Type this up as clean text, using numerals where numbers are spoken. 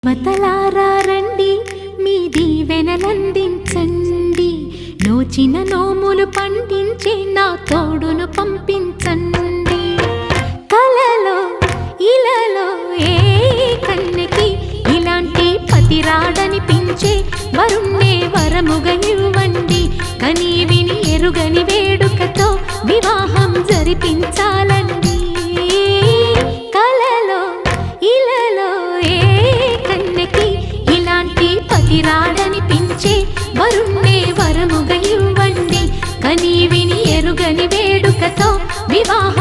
దేవతలారా రండి, మీ దీవెనలందించండి. నోచిన నోములు పండించే నా తోడును పంపించండి. కలలో ఇలలో ఏ కన్నెకి ఇలాంటి పతి రాడనిపించే వరుణ్ణే వరముగా ఇవ్వండి. కని విని ఎరుగని వేడుకతో వివాహం జరిపించాలండి. కలలో ఇలలో ఏ కన్నెకి ఇలాంటి పతి రాడనిపించే వరుణ్ణే వరముగా ఇవ్వండి. కని విని ఎరుగని వేడుకతో వివాహం